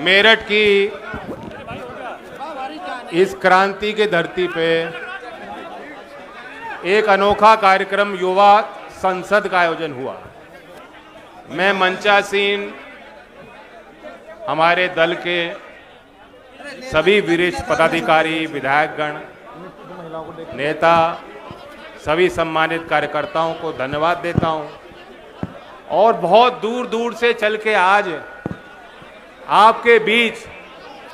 मेरठ की इस क्रांति के धरती पे एक अनोखा कार्यक्रम युवा संसद का आयोजन हुआ। मैं मंचासीन हमारे दल के सभी वरिष्ठ पदाधिकारी, विधायकगण, नेता, सभी सम्मानित कार्यकर्ताओं को धन्यवाद देता हूं और बहुत दूर दूर से चल के आज आपके बीच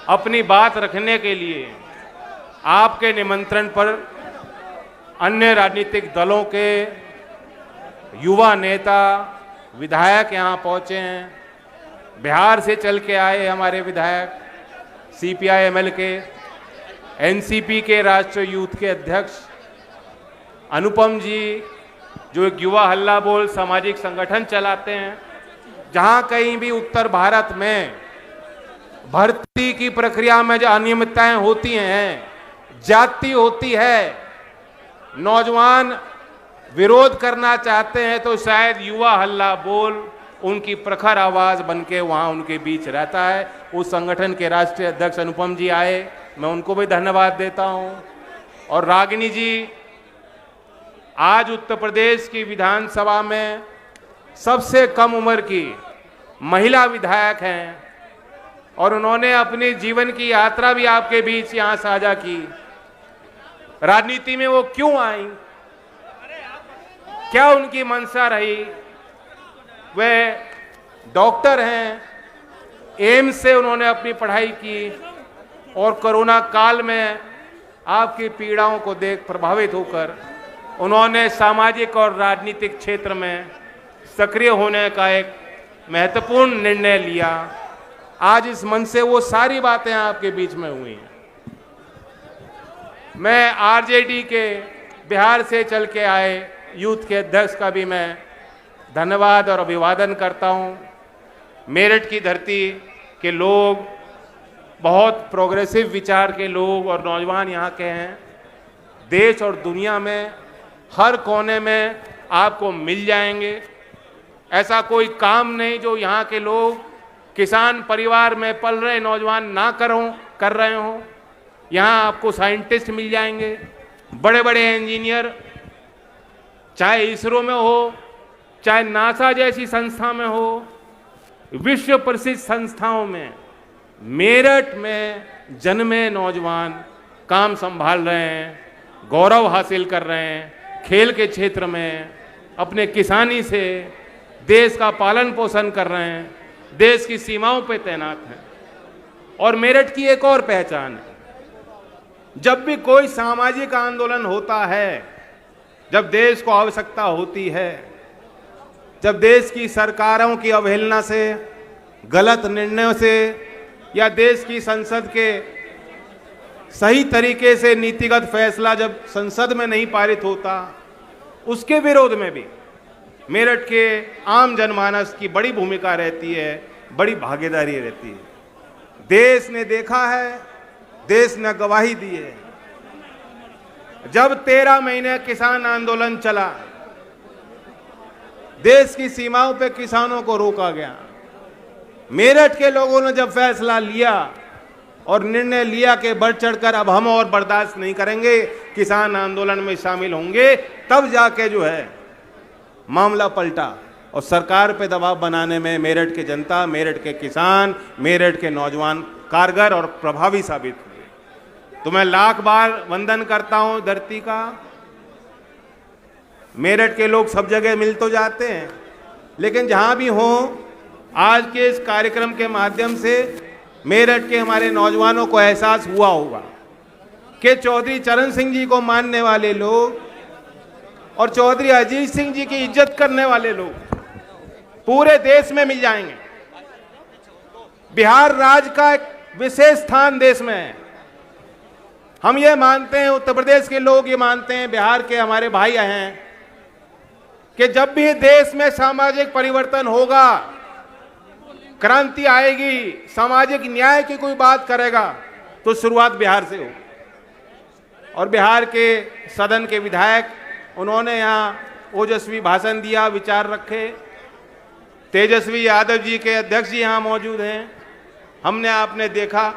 अपनी बात रखने के लिए आपके निमंत्रण पर अन्य राजनीतिक दलों के युवा नेता, विधायक यहाँ पहुँचे हैं। बिहार से चल के आए हमारे विधायक, CPI-ML के, NCP के राष्ट्रीय यूथ के अध्यक्ष अनुपम जी, जो एक युवा हल्ला बोल सामाजिक संगठन चलाते हैं। जहाँ कहीं भी उत्तर भारत में भर्ती की प्रक्रिया में जो अनियमितताएं होती हैं, जाति होती है, नौजवान विरोध करना चाहते हैं, तो शायद युवा हल्ला बोल उनकी प्रखर आवाज बनके वहां उनके बीच रहता है। उस संगठन के राष्ट्रीय अध्यक्ष अनुपम जी आए, मैं उनको भी धन्यवाद देता हूं। और रागिनी जी आज उत्तर प्रदेश की विधानसभा में सबसे कम उम्र की महिला विधायक हैं और उन्होंने अपनी जीवन की यात्रा भी आपके बीच यहां साझा की। राजनीति में वो क्यों आई, क्या उनकी मंशा रही। वे डॉक्टर हैं, एम्स से उन्होंने अपनी पढ़ाई की और कोरोना काल में आपकी पीड़ाओं को देख प्रभावित होकर उन्होंने सामाजिक और राजनीतिक क्षेत्र में सक्रिय होने का एक महत्वपूर्ण निर्णय लिया। आज इस मंच से वो सारी बातें आपके बीच में हुई हैं। मैं RJD के बिहार से चल के आए यूथ के अध्यक्ष का भी मैं धन्यवाद और अभिवादन करता हूं। मेरठ की धरती के लोग बहुत प्रोग्रेसिव विचार के लोग और नौजवान यहाँ के हैं। देश और दुनिया में हर कोने में आपको मिल जाएंगे। ऐसा कोई काम नहीं जो यहाँ के लोग किसान परिवार में पल रहे नौजवान ना कर रहे हों। यहाँ आपको साइंटिस्ट मिल जाएंगे, बड़े बड़े इंजीनियर, चाहे इसरो में हो, चाहे नासा जैसी संस्था में हो, विश्व प्रसिद्ध संस्थाओं में मेरठ में जन्मे नौजवान काम संभाल रहे हैं, गौरव हासिल कर रहे हैं। खेल के क्षेत्र में अपने किसानी से देश का पालन पोषण कर रहे हैं, देश की सीमाओं पर तैनात हैं। और मेरठ की एक और पहचान है, जब भी कोई सामाजिक आंदोलन होता है, जब देश को आवश्यकता होती है, जब देश की सरकारों की अवहेलना से, गलत निर्णयों से या देश की संसद के सही तरीके से नीतिगत फैसला जब संसद में नहीं पारित होता, उसके विरोध में भी मेरठ के आम जनमानस की बड़ी भूमिका रहती है, बड़ी भागीदारी रहती है। देश ने देखा है, देश ने गवाही दी है। जब 13 महीने किसान आंदोलन चला, देश की सीमाओं पे किसानों को रोका गया। मेरठ के लोगों ने जब फैसला लिया और निर्णय लिया कि बढ़ चढ़कर अब हम और बर्दाश्त नहीं करेंगे, किसान आंदोलन में शामिल होंगे, तब जाके जो है मामला पलटा और सरकार पे दबाव बनाने में मेरठ की जनता, मेरठ के किसान, मेरठ के नौजवान कारगर और प्रभावी साबित हुए। तो मैं लाख बार वंदन करता हूं धरती का। मेरठ के लोग सब जगह मिल तो जाते हैं, लेकिन जहां भी हों, आज के इस कार्यक्रम के माध्यम से मेरठ के हमारे नौजवानों को एहसास हुआ होगा कि चौधरी चरण सिंह जी को मानने वाले लोग और चौधरी अजीत सिंह जी की इज्जत करने वाले लोग पूरे देश में मिल जाएंगे। बिहार राज्य का एक विशेष स्थान देश में है। हम ये मानते हैं, उत्तर प्रदेश के लोग ये मानते हैं, बिहार के हमारे भाई हैं, कि जब भी देश में सामाजिक परिवर्तन होगा, क्रांति आएगी, सामाजिक न्याय की कोई बात करेगा, तो शुरुआत बिहार से हो। और बिहार के सदन के विधायक, उन्होंने यहाँ ओजस्वी भाषण दिया, विचार रखे। तेजस्वी यादव जी के अध्यक्ष जी यहाँ मौजूद हैं, हमने आपने देखा,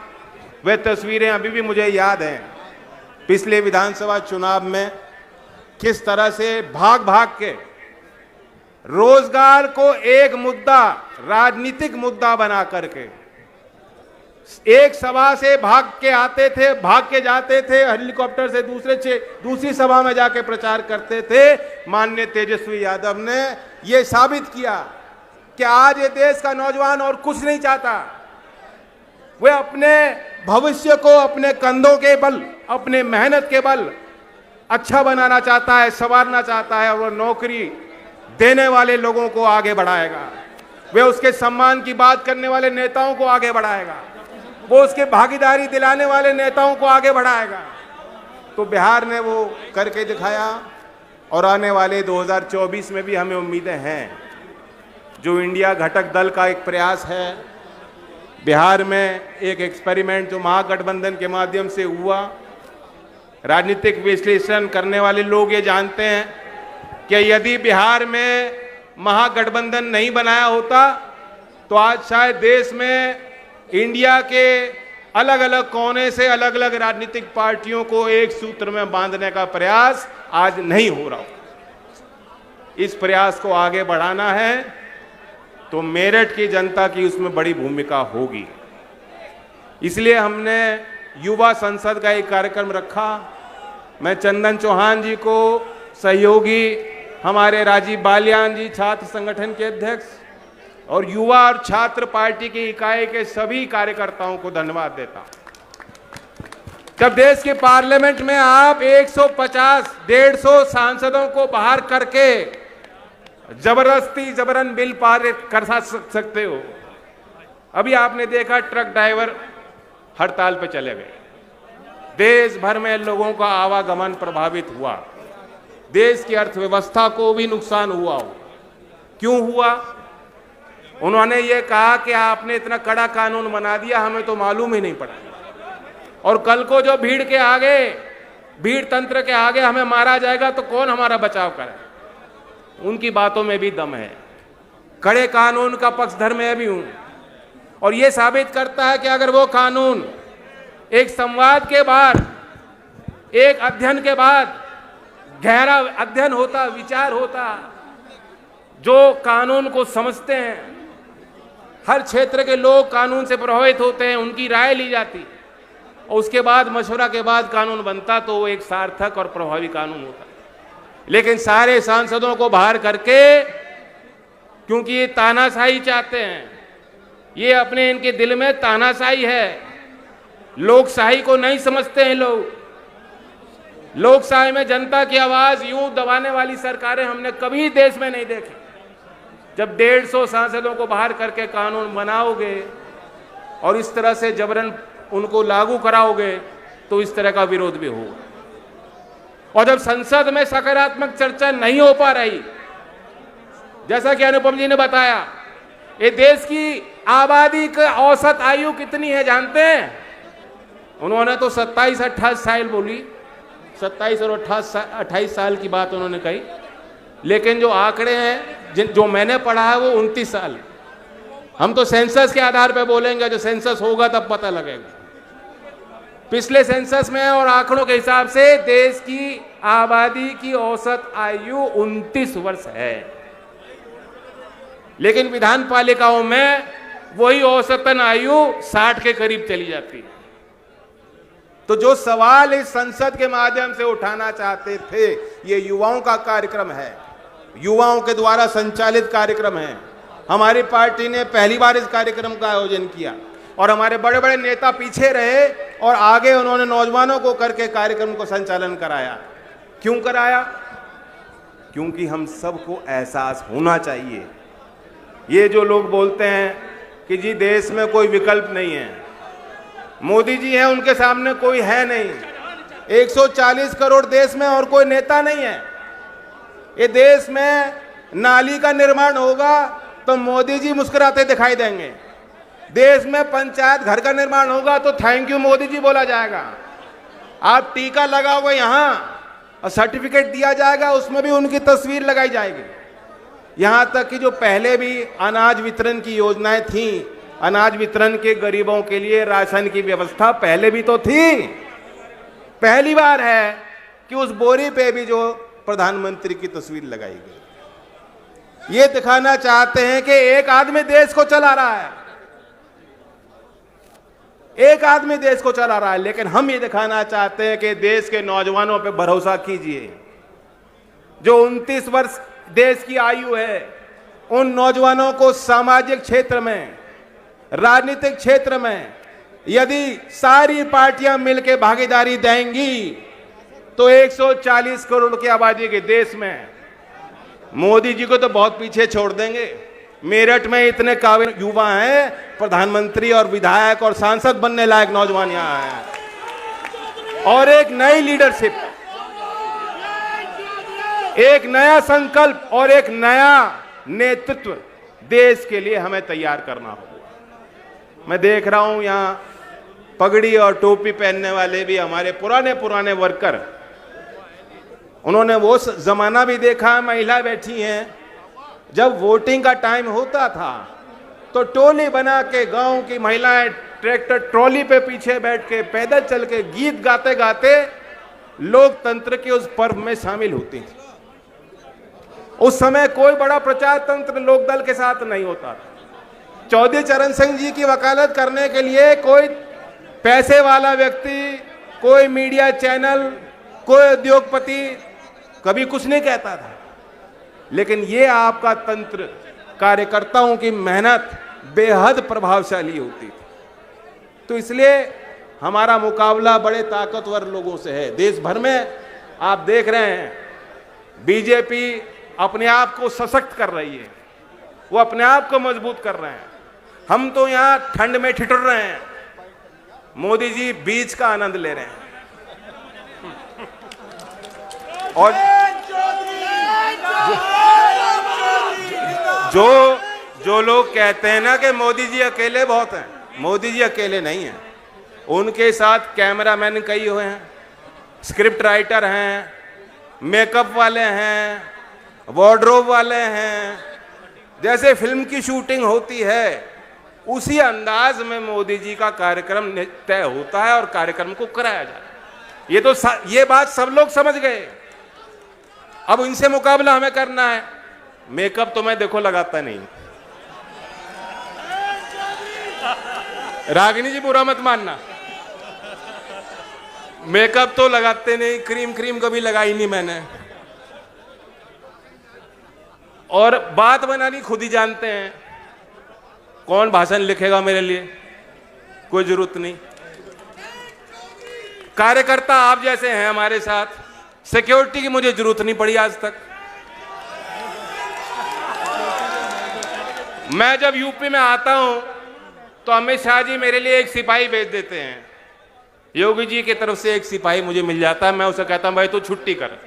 वे तस्वीरें अभी भी मुझे याद हैं, पिछले विधानसभा चुनाव में किस तरह से भाग भाग के रोजगार को एक मुद्दा, राजनीतिक मुद्दा बना करके एक सभा से भाग के आते थे, भाग के जाते थे, हेलीकॉप्टर से दूसरी सभा में जाके प्रचार करते थे। माननीय तेजस्वी यादव ने यह साबित किया कि आज ये देश का नौजवान और कुछ नहीं चाहता। वह अपने भविष्य को अपने कंधों के बल, अपने मेहनत के बल अच्छा बनाना चाहता है, संवारना चाहता है, और वह नौकरी देने वाले लोगों को आगे बढ़ाएगा। वह उसके सम्मान की बात करने वाले नेताओं को आगे बढ़ाएगा, वो उसके भागीदारी दिलाने वाले नेताओं को आगे बढ़ाएगा। तो बिहार ने वो करके दिखाया, और आने वाले 2024 में भी हमें उम्मीदें हैं। जो इंडिया घटक दल का एक प्रयास है, बिहार में एक एक्सपेरिमेंट जो महागठबंधन के माध्यम से हुआ, राजनीतिक विश्लेषण करने वाले लोग ये जानते हैं कि यदि बिहार में महागठबंधन नहीं बनाया होता तो आज शायद देश में इंडिया के अलग अलग कोने से अलग अलग राजनीतिक पार्टियों को एक सूत्र में बांधने का प्रयास आज नहीं हो रहा। इस प्रयास को आगे बढ़ाना है तो मेरठ की जनता की उसमें बड़ी भूमिका होगी। इसलिए हमने युवा संसद का एक कार्यक्रम रखा। मैं चंदन चौहान जी को, सहयोगी हमारे राजीव बालियान जी, छात्र संगठन के अध्यक्ष, और युवा और छात्र पार्टी की इकाई के सभी कार्यकर्ताओं को धन्यवाद देता हूं। जब देश के पार्लियामेंट में आप 150-150 सांसदों को बाहर करके जबरन बिल पारित कर सकते हो। अभी आपने देखा ट्रक ड्राइवर हड़ताल पे चले गए, देश भर में लोगों का आवागमन प्रभावित हुआ, देश की अर्थव्यवस्था को भी नुकसान हुआ हो। क्यों हुआ? उन्होंने ये कहा कि आपने इतना कड़ा कानून बना दिया, हमें तो मालूम ही नहीं पड़ा, और कल को जो भीड़ के आगे, भीड़ तंत्र के आगे हमें मारा जाएगा तो कौन हमारा बचाव करे। उनकी बातों में भी दम है, कड़े कानून का पक्षधर मैं भी हूं, और ये साबित करता है कि अगर वो कानून एक संवाद के बाद, एक अध्ययन के बाद, गहरा अध्ययन होता, विचार होता, जो कानून को समझते हैं, हर क्षेत्र के लोग कानून से प्रभावित होते हैं, उनकी राय ली जाती और उसके बाद मशवरा के बाद कानून बनता, तो वो एक सार्थक और प्रभावी कानून होता। लेकिन सारे सांसदों को बाहर करके, क्योंकि ये तानाशाही चाहते हैं, ये अपने इनके दिल में तानाशाही है, लोकशाही को नहीं समझते हैं लोग। लोकशाही में जनता की आवाज यूं दबाने वाली सरकारें हमने कभी देश में नहीं देखी। जब 150 सांसदों को बाहर करके कानून बनाओगे और इस तरह से जबरन उनको लागू कराओगे तो इस तरह का विरोध भी होगा। और जब संसद में सकारात्मक चर्चा नहीं हो पा रही, जैसा कि अनुपम जी ने बताया, ये देश की आबादी का औसत आयु कितनी है जानते हैं? उन्होंने तो 27-28 साल बोली, 27 और 28 साल की बात उन्होंने कही, लेकिन जो आंकड़े हैं जो मैंने पढ़ा है वो 29 साल। हम तो सेंसस के आधार पर बोलेंगे, जो सेंसस होगा तब पता लगेगा। पिछले सेंसस में और आंकड़ों के हिसाब से देश की आबादी की औसत आयु 29 वर्ष है, लेकिन विधान पालिकाओं में वही औसतन आयु 60 के करीब चली जाती है। तो जो सवाल इस संसद के माध्यम से उठाना चाहते थे, ये युवाओं का कार्यक्रम है, युवाओं के द्वारा संचालित कार्यक्रम है। हमारी पार्टी ने पहली बार इस कार्यक्रम का आयोजन किया और हमारे बड़े बड़े नेता पीछे रहे और आगे उन्होंने नौजवानों को करके कार्यक्रम को संचालन कराया। क्यों कराया? क्योंकि हम सबको एहसास होना चाहिए। ये जो लोग बोलते हैं कि जी देश में कोई विकल्प नहीं है, मोदी जी हैं, उनके सामने कोई है नहीं, 140 करोड़ देश में और कोई नेता नहीं है। ये देश में नाली का निर्माण होगा तो मोदी जी मुस्कुराते दिखाई देंगे, देश में पंचायत घर का निर्माण होगा तो थैंक यू मोदी जी बोला जाएगा, आप टीका लगाओगे यहाँ और सर्टिफिकेट दिया जाएगा, उसमें भी उनकी तस्वीर लगाई जाएगी। यहाँ तक कि जो पहले भी अनाज वितरण की योजनाएं थीं अनाज वितरण के गरीबों के लिए राशन की व्यवस्था पहले भी तो थी। पहली बार है कि उस बोरी पे भी जो प्रधानमंत्री की तस्वीर लगाई गई। ये दिखाना चाहते हैं कि एक आदमी देश को चला रहा है, एक आदमी देश को चला रहा है। लेकिन हम ये दिखाना चाहते हैं कि देश के नौजवानों पे भरोसा कीजिए। जो 29 वर्ष देश की आयु है, उन नौजवानों को सामाजिक क्षेत्र में, राजनीतिक क्षेत्र में यदि सारी पार्टियां मिलकर भागीदारी देंगी तो 140 करोड़ की आबादी के देश में मोदी जी को तो बहुत पीछे छोड़ देंगे। मेरठ में इतने काबिल युवा हैं, प्रधानमंत्री और विधायक और सांसद बनने लायक नौजवान यहां हैं। और एक नई लीडरशिप, एक नया संकल्प और एक नया नेतृत्व देश के लिए हमें तैयार करना होगा। मैं देख रहा हूं यहां पगड़ी और टोपी पहनने वाले भी हमारे पुराने वर्कर, उन्होंने वो जमाना भी देखा। महिला बैठी हैं, जब वोटिंग का टाइम होता था तो टोली बना के गांव की महिलाएं ट्रैक्टर ट्रॉली पे पीछे बैठ के पैदल चल के गीत गाते गाते लोकतंत्र के उस पर्व में शामिल होती थी। उस समय कोई बड़ा प्रचार तंत्र लोकदल के साथ नहीं होता था। चौधरी चरण सिंह जी की वकालत करने के लिए कोई पैसे वाला व्यक्ति, कोई मीडिया चैनल, कोई उद्योगपति कभी कुछ नहीं कहता था। लेकिन ये आपका तंत्र, कार्यकर्ताओं की मेहनत बेहद प्रभावशाली होती थी। तो इसलिए हमारा मुकाबला बड़े ताकतवर लोगों से है। देश भर में आप देख रहे हैं बीजेपी अपने आप को सशक्त कर रही है, वो अपने आप को मजबूत कर रहे हैं। हम तो यहां ठंड में ठिठुर रहे हैं, मोदी जी बीच का आनंद ले रहे हैं। और जो लोग कहते हैं ना कि मोदी जी अकेले बहुत हैं, मोदी जी अकेले नहीं हैं। उनके साथ कैमरामैन कई हुए हैं, स्क्रिप्ट राइटर हैं, मेकअप वाले हैं, वार्डरोब वाले हैं। जैसे फिल्म की शूटिंग होती है उसी अंदाज में मोदी जी का कार्यक्रम तय होता है और कार्यक्रम को कराया जाता है। ये बात सब लोग समझ गए। अब इनसे मुकाबला हमें करना है। मेकअप तो मैं देखो लगाता नहीं, रागिनी जी बुरा मत मानना, मेकअप तो लगाते नहीं, क्रीम कभी लगाई नहीं मैंने। और बात बनानी खुद ही जानते हैं। कौन भाषण लिखेगा मेरे लिए, कोई जरूरत नहीं। कार्यकर्ता आप जैसे हैं हमारे साथ, सिक्योरिटी की मुझे जरूरत नहीं पड़ी आज तक। मैं जब यूपी में आता हूं तो अमित शाह जी मेरे लिए एक सिपाही भेज देते हैं। योगी जी की तरफ से एक सिपाही मुझे मिल जाता है, मैं उसे कहता हूं भाई तू छुट्टी कर।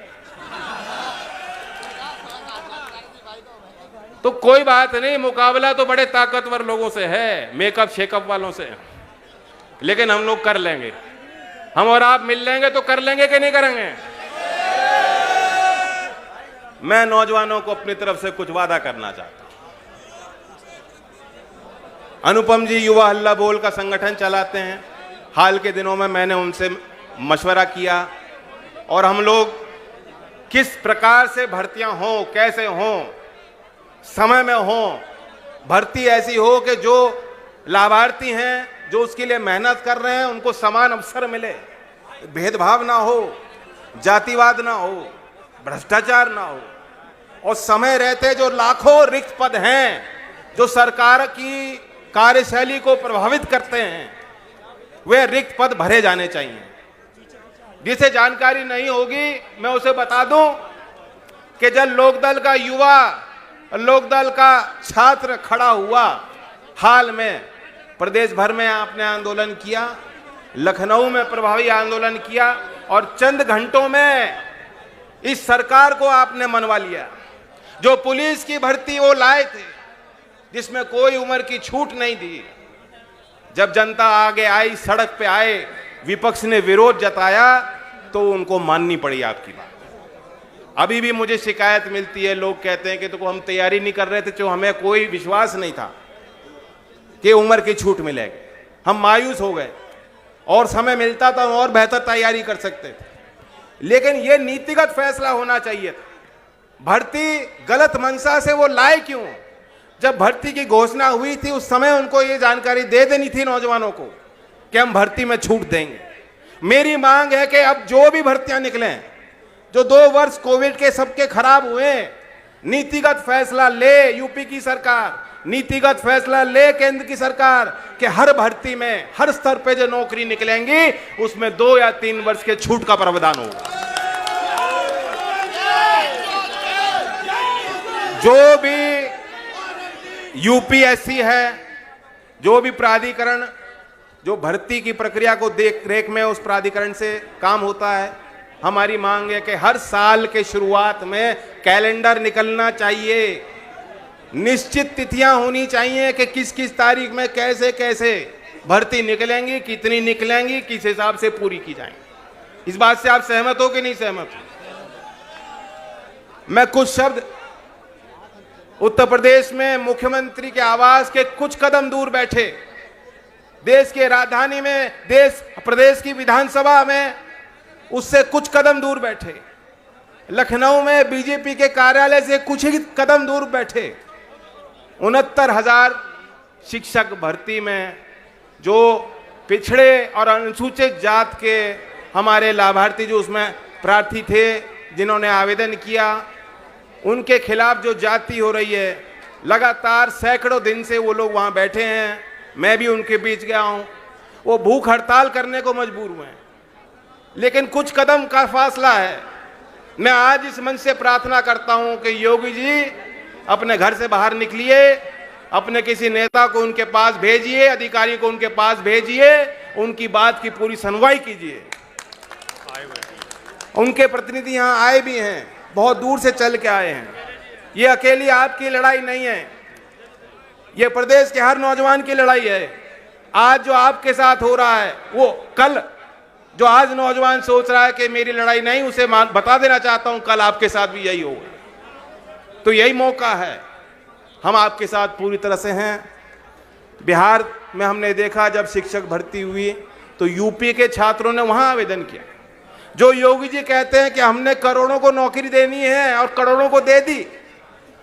तो कोई बात नहीं, मुकाबला तो बड़े ताकतवर लोगों से है, मेकअप शेकअप वालों से। लेकिन हम लोग कर लेंगे, हम और आप मिल लेंगे तो कर लेंगे कि नहीं करेंगे। मैं नौजवानों को अपनी तरफ से कुछ वादा करना चाहता हूं। अनुपम जी युवा हल्ला बोल का संगठन चलाते हैं। हाल के दिनों में मैंने उनसे मशवरा किया और हम लोग किस प्रकार से भर्तियां हों, कैसे हों, समय में हों, भर्ती ऐसी हो कि जो लाभार्थी हैं, जो उसके लिए मेहनत कर रहे हैं, उनको समान अवसर मिले, भेदभाव ना हो, जातिवाद ना हो, भ्रष्टाचार ना हो। और समय रहते जो लाखों रिक्त पद हैं जो सरकार की कार्यशैली को प्रभावित करते हैं, वे रिक्त पद भरे जाने चाहिए। जिसे जानकारी नहीं होगी मैं उसे बता दूं कि जब लोकदल का युवा, लोकदल का छात्र खड़ा हुआ, हाल में प्रदेश भर में आपने आंदोलन किया, लखनऊ में प्रभावी आंदोलन किया और चंद घंटों में इस सरकार को आपने मनवा लिया। जो पुलिस की भर्ती वो लाए थे जिसमें कोई उम्र की छूट नहीं दी, जब जनता आगे आई, सड़क पे आए, विपक्ष ने विरोध जताया तो उनको माननी पड़ी आपकी बात। अभी भी मुझे शिकायत मिलती है, लोग कहते हैं कि तो हम तैयारी नहीं कर रहे थे, तो हमें कोई विश्वास नहीं था। कि उम्र की छूट मिलेगी। हम मायूस हो गए और समय मिलता तो और बेहतर तैयारी कर सकते थे, लेकिन यह नीतिगत फैसला होना चाहिए था। भर्ती गलत मंशा से वो लाए क्यों? जब भर्ती की घोषणा हुई थी उस समय उनको ये जानकारी दे देनी थी नौजवानों को कि हम भर्ती में छूट देंगे। मेरी मांग है कि अब जो भी भर्तियां निकलें, जो 2 वर्ष कोविड के सबके खराब हुए, नीतिगत फैसला ले यूपी की सरकार, नीतिगत फैसला ले केंद्र की सरकार कि हर भर्ती में हर स्तर पे जो नौकरी निकलेंगी उसमें 2 या 3 वर्ष के छूट का प्रावधान होगा। जो भी यूपीएससी है, जो भी प्राधिकरण जो भर्ती की प्रक्रिया को देख रेख में उस प्राधिकरण से काम होता है, हमारी मांग है कि हर साल के शुरुआत में कैलेंडर निकलना चाहिए, निश्चित तिथियां होनी चाहिए कि किस किस तारीख में कैसे कैसे भर्ती निकलेंगी, कितनी निकलेंगी, किस हिसाब से पूरी की जाएंगी। इस बात से आप सहमत हो कि नहीं सहमत हो? मैं कुछ शब्द उत्तर प्रदेश में मुख्यमंत्री के आवास के कुछ कदम दूर बैठे, देश के राजधानी में, प्रदेश की विधानसभा में उससे कुछ कदम दूर बैठे, लखनऊ में बीजेपी के कार्यालय से कुछ ही कदम दूर बैठे 69,000 शिक्षक भर्ती में जो पिछड़े और अनुसूचित जात के हमारे लाभार्थी जो उसमें प्रार्थी थे, जिन्होंने आवेदन किया, उनके खिलाफ जो जाति हो रही है, लगातार सैकड़ों दिन से वो लोग वहाँ बैठे हैं। मैं भी उनके बीच गया हूँ। वो भूख हड़ताल करने को मजबूर हुए हैं, लेकिन कुछ कदम का फासला है। मैं आज इस मंच से प्रार्थना करता हूँ कि योगी जी अपने घर से बाहर निकलिए, अपने किसी नेता को उनके पास भेजिए, अधिकारी को उनके पास भेजिए, उनकी बात की पूरी सुनवाई कीजिए। उनके प्रतिनिधि यहाँ आए भी हैं, बहुत दूर से चल के आए हैं। ये अकेली आपकी लड़ाई नहीं है, ये प्रदेश के हर नौजवान की लड़ाई है। आज जो आपके साथ हो रहा है, वो कल जो आज नौजवान सोच रहा है कि मेरी लड़ाई नहीं, उसे बता देना चाहता हूं कल आपके साथ भी यही होगा। तो यही मौका है, हम आपके साथ पूरी तरह से हैं। बिहार में हमने देखा जब शिक्षक भर्ती हुई तो यूपी के छात्रों ने वहां आवेदन किया। जो योगी जी कहते हैं कि हमने करोड़ों को नौकरी देनी है और करोड़ों को दे दी,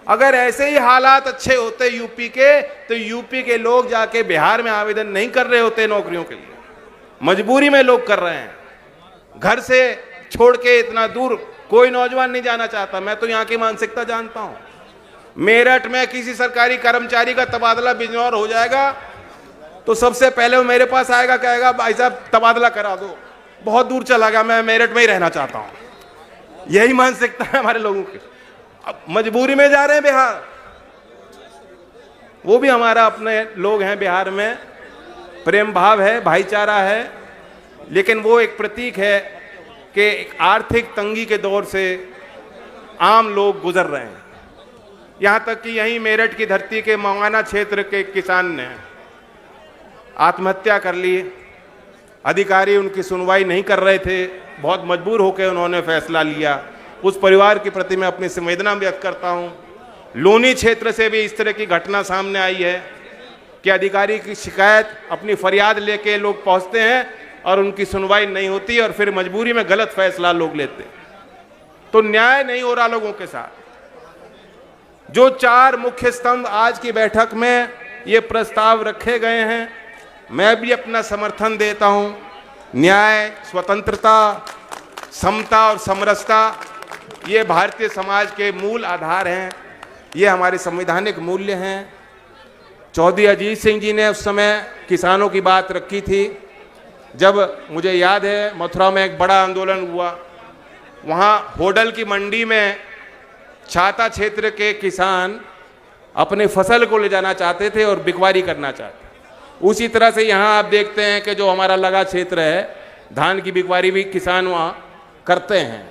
अगर ऐसे ही हालात अच्छे होते यूपी के, तो यूपी के लोग जाके बिहार में आवेदन नहीं कर रहे होते नौकरियों के लिए। मजबूरी में लोग कर रहे हैं, घर से छोड़ के इतना दूर कोई नौजवान नहीं जाना चाहता। मैं तो यहाँ की मानसिकता जानता हूँ। मेरठ में किसी सरकारी कर्मचारी का तबादला बिजनौर हो जाएगा तो सबसे पहले वो मेरे पास आएगा, कहेगा भाई साहब तबादला करा दो, बहुत दूर चला गया, मैं मेरठ में ही रहना चाहता हूँ। यही मानसिकता है हमारे लोगों की। अब मजबूरी में जा रहे हैं बिहार, वो भी हमारा अपने लोग हैं बिहार में, प्रेम भाव है, भाईचारा है, लेकिन वो एक प्रतीक है कि एक आर्थिक तंगी के दौर से आम लोग गुजर रहे हैं। यहाँ तक कि यहीं मेरठ की धरती के मवाना क्षेत्र के किसान ने आत्महत्या कर ली। अधिकारी उनकी सुनवाई नहीं कर रहे थे, बहुत मजबूर होकर उन्होंने फैसला लिया। उस परिवार के प्रति मैं अपनी संवेदना व्यक्त करता हूँ। लोनी क्षेत्र से भी इस तरह की घटना सामने आई है कि अधिकारी की शिकायत, अपनी फरियाद लेके लोग पहुँचते हैं और उनकी सुनवाई नहीं होती और फिर मजबूरी में गलत फैसला लोग लेते हैं। तो न्याय नहीं हो रहा लोगों के साथ। जो 4 मुख्य स्तंभ आज की बैठक में ये प्रस्ताव रखे गए हैं, मैं भी अपना समर्थन देता हूँ। न्याय, स्वतंत्रता, समता और समरसता, ये भारतीय समाज के मूल आधार हैं, ये हमारे संवैधानिक मूल्य हैं। चौधरी अजीत सिंह जी ने उस समय किसानों की बात रखी थी, जब मुझे याद है मथुरा में एक बड़ा आंदोलन हुआ, वहाँ होडल की मंडी में छाता क्षेत्र के किसान अपने फसल को ले जाना चाहते थे और बिकवारी करना चाहते। उसी तरह से यहाँ आप देखते हैं कि जो हमारा लगा क्षेत्र है, धान की बिकवारी भी किसान वहाँ करते हैं।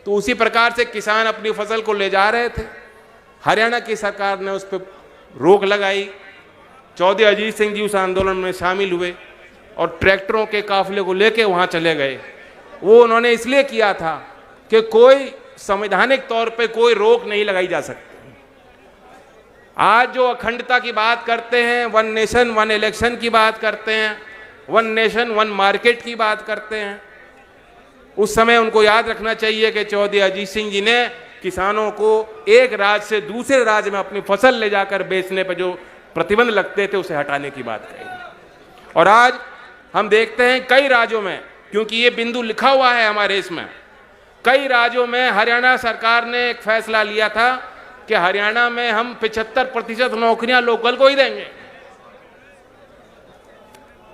तो उसी प्रकार से किसान अपनी फसल को ले जा रहे थे, हरियाणा की सरकार ने उस पर रोक लगाई। चौधरी अजीत सिंह जी उस आंदोलन में शामिल हुए और ट्रैक्टरों के काफिले को लेके वहाँ चले गए। वो उन्होंने इसलिए किया था कि कोई संवैधानिक तौर पे कोई रोक नहीं लगाई जा सकती। आज जो अखंडता की बात करते हैं, वन नेशन वन इलेक्शन की बात करते हैं, वन नेशन वन मार्केट की बात करते हैं, उस समय उनको याद रखना चाहिए कि चौधरी अजीत सिंह जी ने किसानों को एक राज्य से दूसरे राज्य में अपनी फसल ले जाकर बेचने पर जो प्रतिबंध लगते थे उसे हटाने की बात कही। और आज हम देखते हैं कई राज्यों में, क्योंकि ये बिंदु लिखा हुआ है हमारे इसमें, कई राज्यों में हरियाणा सरकार ने एक फैसला लिया था कि हरियाणा में हम 75% नौकरियां लोकल को ही देंगे।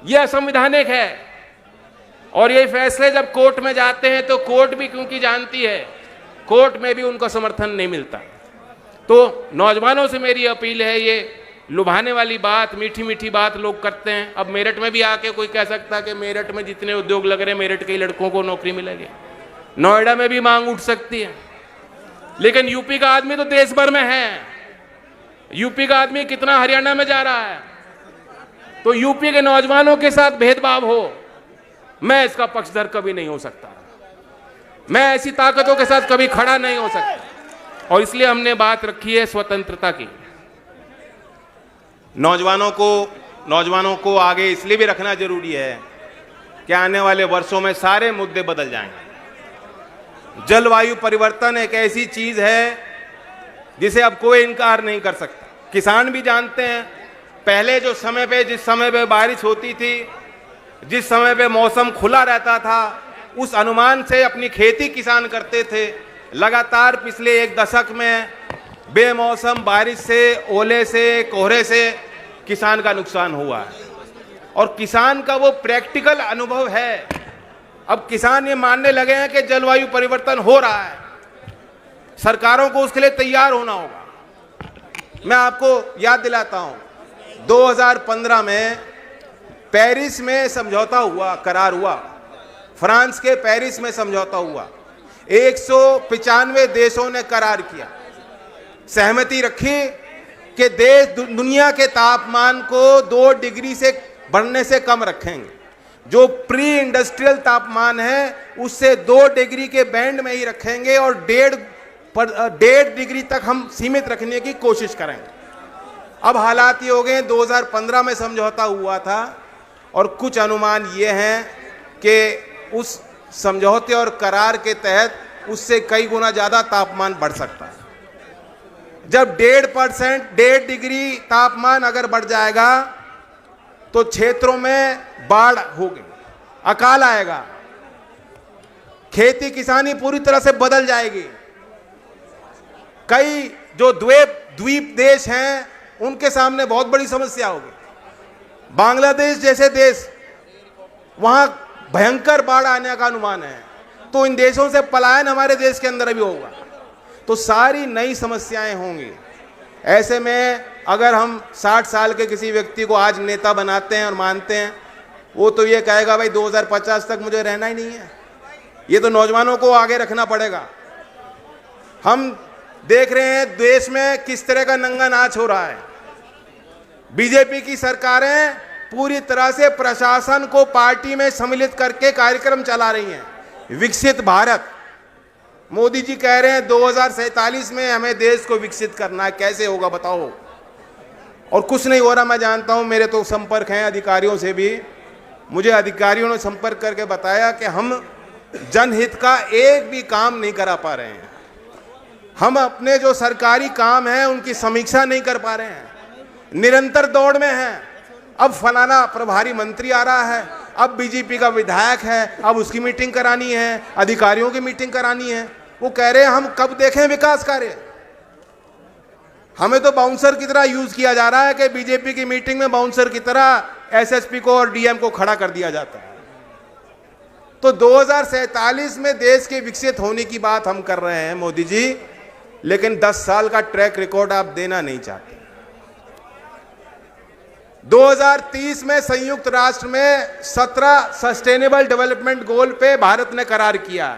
यह असंवैधानिक है। और ये फैसले जब कोर्ट में जाते हैं तो कोर्ट भी क्योंकि जानती है, कोर्ट में भी उनको समर्थन नहीं मिलता। तो नौजवानों से मेरी अपील है, ये लुभाने वाली बात, मीठी मीठी बात लोग करते हैं। अब मेरठ में भी आके कोई कह सकता है कि मेरठ में जितने उद्योग लग रहे हैं मेरठ के लड़कों को नौकरी मिलेगी, नोएडा में भी मांग उठ सकती है। लेकिन यूपी का आदमी तो देश भर में है, यूपी का आदमी कितना हरियाणा में जा रहा है। तो यूपी के नौजवानों के साथ भेदभाव हो, मैं इसका पक्षधर कभी नहीं हो सकता, मैं ऐसी ताकतों के साथ कभी खड़ा नहीं हो सकता। और इसलिए हमने बात रखी है स्वतंत्रता की। नौजवानों को आगे इसलिए भी रखना जरूरी है कि आने वाले वर्षों में सारे मुद्दे बदल जाएंगे। जलवायु परिवर्तन एक ऐसी चीज है जिसे अब कोई इनकार नहीं कर सकता। किसान भी जानते हैं, पहले जिस समय पे बारिश होती थी, जिस समय पे मौसम खुला रहता था, उस अनुमान से अपनी खेती किसान करते थे। लगातार पिछले एक दशक में बेमौसम बारिश से, ओले से, कोहरे से किसान का नुकसान हुआ है। और किसान का वो प्रैक्टिकल अनुभव है। अब किसान ये मानने लगे हैं कि जलवायु परिवर्तन हो रहा है, सरकारों को उसके लिए तैयार होना होगा। मैं आपको याद दिलाता हूं, 2015 में पेरिस में समझौता हुआ, करार हुआ, फ्रांस के पेरिस में समझौता हुआ। 195 देशों ने करार किया, सहमति रखी कि देश दुनिया के तापमान को 2 डिग्री से बढ़ने से कम रखेंगे। जो प्री इंडस्ट्रियल तापमान है उससे 2 डिग्री के बैंड में ही रखेंगे और 1.5 डिग्री तक हम सीमित रखने की कोशिश करेंगे। अब हालात ये हो गए, 2015 में समझौता हुआ था और कुछ अनुमान ये हैं कि उस समझौते और करार के तहत उससे कई गुना ज़्यादा तापमान बढ़ सकता है। जब 1.5 डिग्री तापमान अगर बढ़ जाएगा तो क्षेत्रों में बाढ़ होगी, अकाल आएगा, खेती किसानी पूरी तरह से बदल जाएगी। कई जो द्वीप देश हैं उनके सामने बहुत बड़ी समस्या होगी। बांग्लादेश जैसे देश, वहां भयंकर बाढ़ आने का अनुमान है, तो इन देशों से पलायन हमारे देश के अंदर भी होगा। तो सारी नई समस्याएं होंगी। ऐसे में अगर हम 60 साल के किसी व्यक्ति को आज नेता बनाते हैं और मानते हैं, वो तो ये कहेगा भाई 2050 तक मुझे रहना ही नहीं है। ये तो नौजवानों को आगे रखना पड़ेगा। हम देख रहे हैं देश में किस तरह का नंगा नाच हो रहा है। बीजेपी की सरकारें पूरी तरह से प्रशासन को पार्टी में सम्मिलित करके कार्यक्रम चला रही हैं। विकसित भारत, मोदी जी कह रहे हैं 2047 में हमें देश को विकसित करना है। कैसे होगा बताओ? और कुछ नहीं हो रहा। मैं जानता हूं, मेरे तो संपर्क हैं अधिकारियों से भी, मुझे अधिकारियों ने संपर्क करके बताया कि हम जनहित का एक भी काम नहीं करा पा रहे हैं। हम अपने जो सरकारी काम हैं उनकी समीक्षा नहीं कर पा रहे हैं, निरंतर दौड़ में हैं। अब फलाना प्रभारी मंत्री आ रहा है, अब बीजेपी का विधायक है, अब उसकी मीटिंग करानी है, अधिकारियों की मीटिंग करानी है। वो कह रहे हैं हम कब देखें विकास कार्य। हमें तो बाउंसर की तरह यूज किया जा रहा है कि बीजेपी की मीटिंग में बाउंसर की तरह एसएसपी को और डीएम को खड़ा कर दिया जाता है। तो 2047 में देश के विकसित होने की बात हम कर रहे हैं मोदी जी, लेकिन 10 साल का ट्रैक रिकॉर्ड आप देना नहीं चाहते। 2030 में संयुक्त राष्ट्र में 17 सस्टेनेबल डेवलपमेंट गोल पे भारत ने करार किया,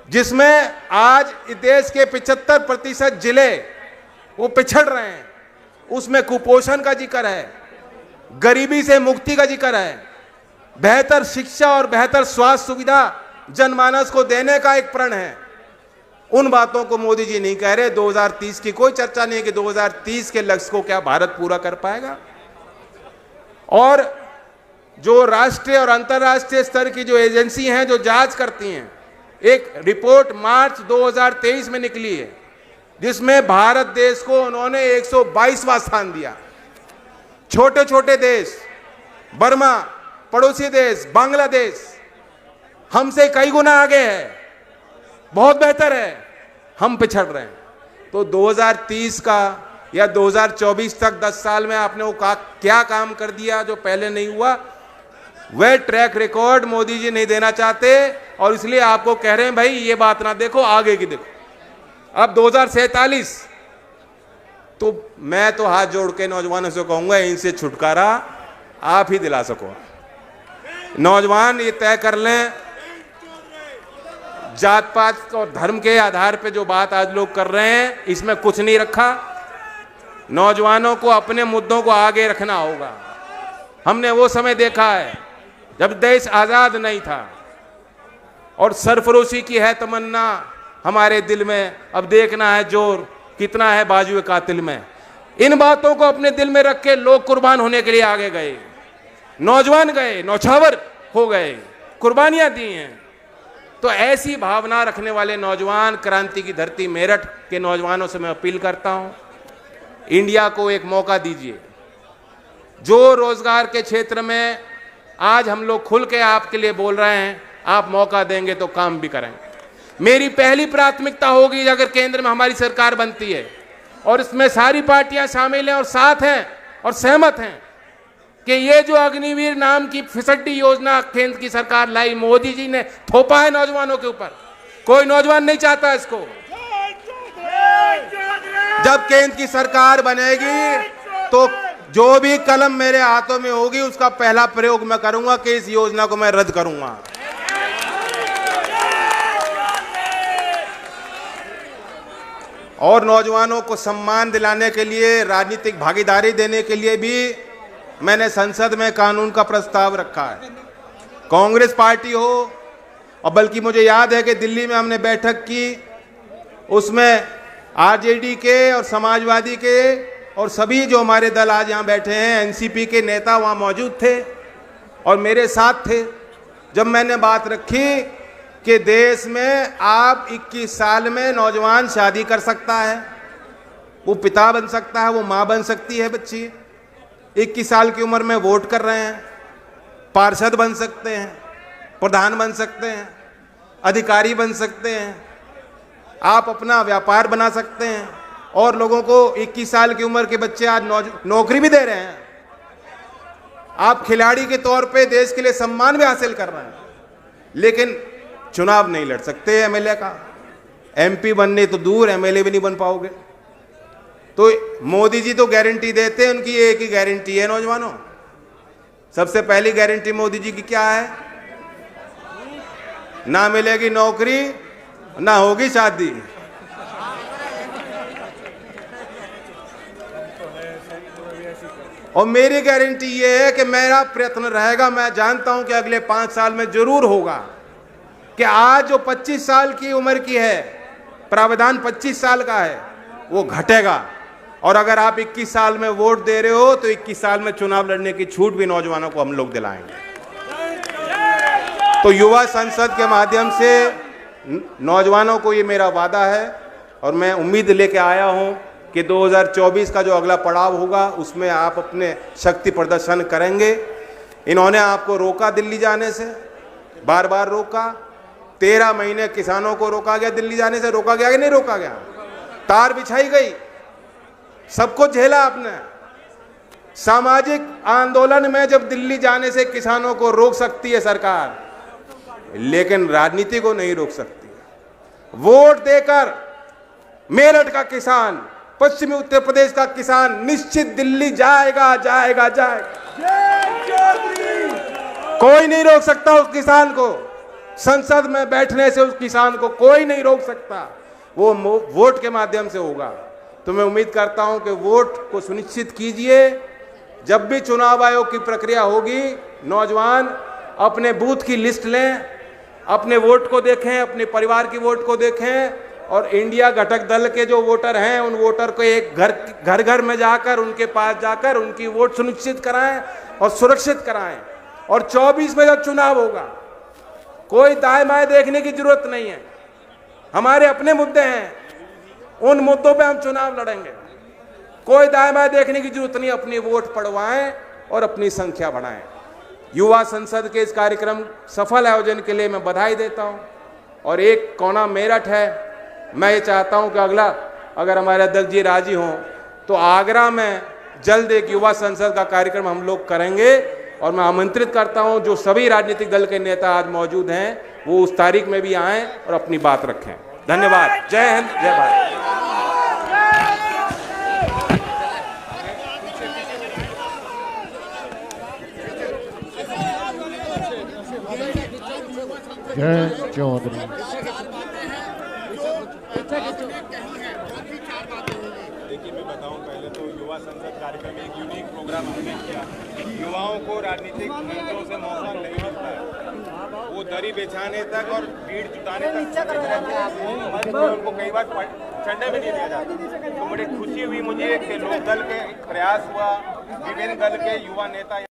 जिसमें आज देश के 75% जिले वो पिछड़ रहे हैं। उसमें कुपोषण का जिक्र है, गरीबी से मुक्ति का जिक्र है, बेहतर शिक्षा और बेहतर स्वास्थ्य सुविधा जनमानस को देने का एक प्रण है। उन बातों को मोदी जी नहीं कह रहे। 2030 की कोई चर्चा नहीं है कि 2030 के लक्ष्य को क्या भारत पूरा कर पाएगा। और जो राष्ट्रीय और अंतर्राष्ट्रीय स्तर की जो एजेंसी हैं जो जांच करती हैं, एक रिपोर्ट मार्च 2023 में निकली है जिसमें भारत देश को उन्होंने 122वां स्थान दिया। छोटे छोटे देश, बर्मा, पड़ोसी देश बांग्लादेश हमसे कई गुना आगे है, बहुत बेहतर है, हम पिछड़ रहे हैं। तो 2030 का या 2024 तक 10 साल में आपने वो क्या काम कर दिया जो पहले नहीं हुआ, वह ट्रैक रिकॉर्ड मोदी जी नहीं देना चाहते और इसलिए आपको कह रहे हैं भाई ये बात ना देखो, आगे की देखो। अब 2047 तो मैं तो हाथ जोड़ के नौजवानों से कहूंगा इनसे छुटकारा आप ही दिला सको। नौजवान ये तय कर लें, जात पात और धर्म के आधार पे जो बात आज लोग कर रहे हैं इसमें कुछ नहीं रखा। नौजवानों को अपने मुद्दों को आगे रखना होगा। हमने वो समय देखा है जब देश आजाद नहीं था और सरफरोशी की है तमन्ना हमारे दिल में, अब देखना है जोर कितना है बाजुए कातिल में। इन बातों को अपने दिल में रख के लोग कुर्बान होने के लिए आगे गए, नौजवान गए, नौछावर हो गए, कुर्बानियां दी हैं। तो ऐसी भावना रखने वाले नौजवान, क्रांति की धरती मेरठ के नौजवानों से मैं अपील करता हूं, इंडिया को एक मौका दीजिए। जो रोजगार के क्षेत्र में आज हम लोग खुल के आपके लिए बोल रहे हैं, आप मौका देंगे तो काम भी करेंगे। मेरी पहली प्राथमिकता होगी अगर केंद्र में हमारी सरकार बनती है और इसमें सारी पार्टियां शामिल हैं और साथ हैं और सहमत हैं कि ये जो अग्निवीर नाम की फिसड्डी योजना केंद्र की सरकार लाई, मोदी जी ने थोपा है नौजवानों के ऊपर, कोई नौजवान नहीं चाहता इसको। जब केंद्र की सरकार बनेगी तो जो भी कलम मेरे हाथों में होगी उसका पहला प्रयोग मैं करूंगा कि इस योजना को मैं रद्द करूंगा। और नौजवानों को सम्मान दिलाने के लिए, राजनीतिक भागीदारी देने के लिए भी मैंने संसद में कानून का प्रस्ताव रखा है। कांग्रेस पार्टी हो, और बल्कि मुझे याद है कि दिल्ली में हमने बैठक की, उसमें आरजेडी के और समाजवादी के और सभी जो हमारे दल आज यहाँ बैठे हैं, एनसीपी के नेता वहाँ मौजूद थे और मेरे साथ थे। जब मैंने बात रखी कि देश में आप 21 साल में नौजवान शादी कर सकता है, वो पिता बन सकता है, वो माँ बन सकती है, बच्ची 21 साल की उम्र में वोट कर रहे हैं, पार्षद बन सकते हैं, प्रधान बन सकते हैं, अधिकारी बन सकते हैं, आप अपना व्यापार बना सकते हैं और लोगों को 21 साल की उम्र के बच्चे आज नौकरी भी दे रहे हैं। आप खिलाड़ी के तौर पे देश के लिए सम्मान भी हासिल कर रहे हैं, लेकिन चुनाव नहीं लड़ सकते एमएलए का। एमपी बनने तो दूर, एमएलए भी नहीं बन पाओगे। तो मोदी जी तो गारंटी देते हैं, उनकी एक ही गारंटी है नौजवानों। सबसे पहली गारंटी मोदी जी की क्या है? ना मिलेगी नौकरी, ना होगी शादी। और मेरी गारंटी ये है कि मेरा प्रयत्न रहेगा, मैं जानता हूं कि अगले 5 साल में जरूर होगा कि आज जो 25 साल की उम्र की है, प्रावधान 25 साल का है, वो घटेगा। और अगर आप 21 साल में वोट दे रहे हो तो 21 साल में चुनाव लड़ने की छूट भी नौजवानों को हम लोग दिलाएंगे। तो युवा संसद के माध्यम से नौजवानों को ये मेरा वादा है और मैं उम्मीद लेके आया हूं कि 2024 का जो अगला पड़ाव होगा उसमें आप अपने शक्ति प्रदर्शन करेंगे। इन्होंने आपको रोका दिल्ली जाने से, बार बार रोका। 13 महीने किसानों को रोका गया दिल्ली जाने से, रोका गया कि नहीं रोका गया? तार बिछाई गई, सबको झेला आपने। सामाजिक आंदोलन में जब दिल्ली जाने से किसानों को रोक सकती है सरकार, लेकिन राजनीति को नहीं रोक सकती। वोट देकर मेरठ का किसान, पश्चिमी उत्तर प्रदेश का किसान निश्चित दिल्ली जाएगा, जाएगा, जाएगा। कोई नहीं रोक सकता उस किसान को। संसद में बैठने से उस किसान को कोई नहीं रोक सकता। वो वोट के माध्यम से होगा। तो मैं उम्मीद करता हूं कि वोट को सुनिश्चित कीजिए। जब भी चुनाव आयोग की प्रक्रिया होगी, नौजवान अपने बूथ की लिस्ट लें, अपने वोट को देखें, अपने परिवार की वोट को देखें और इंडिया घटक दल के जो वोटर हैं उन वोटर को एक घर घर में जाकर उनके पास जाकर उनकी वोट सुनिश्चित कराएं और सुरक्षित कराएं। और 24 में जब चुनाव होगा, कोई दाएं बाएं देखने की जरूरत नहीं है। हमारे अपने मुद्दे हैं, उन मुद्दों पे हम चुनाव लड़ेंगे। कोई दाएं बाएं देखने की जरूरत नहीं, अपनी वोट पड़वाएं और अपनी संख्या बढ़ाएं। युवा संसद के इस कार्यक्रम सफल आयोजन के लिए मैं बधाई देता हूं। और एक कोना मेरठ है, मैं ये चाहता हूं कि अगला अगर हमारे अध्यक्ष जी राजी हों तो आगरा में जल्द एक युवा संसद का कार्यक्रम हम लोग करेंगे। और मैं आमंत्रित करता हूं जो सभी राजनीतिक दल के नेता आज मौजूद हैं वो उस तारीख में भी आएं और अपनी बात रखें। धन्यवाद। जय हिंद, जय भारत। जय चौधरी। देखिए, मैं बताऊं, पहले तो युवा संसद कार्यक्रम एक यूनिक प्रोग्राम हमने किया। युवाओं को राजनीतिक मंचों से मौका नहीं मिलता है, वो दरी बिछाने तक और भीड़ जुटाने तक मंच में उनको कई बार चढ़ने में नहीं दिया जाता। तो बड़ी खुशी हुई मुझे कि लोकदल के प्रयास हुआ, विभिन्न दल के युवा नेता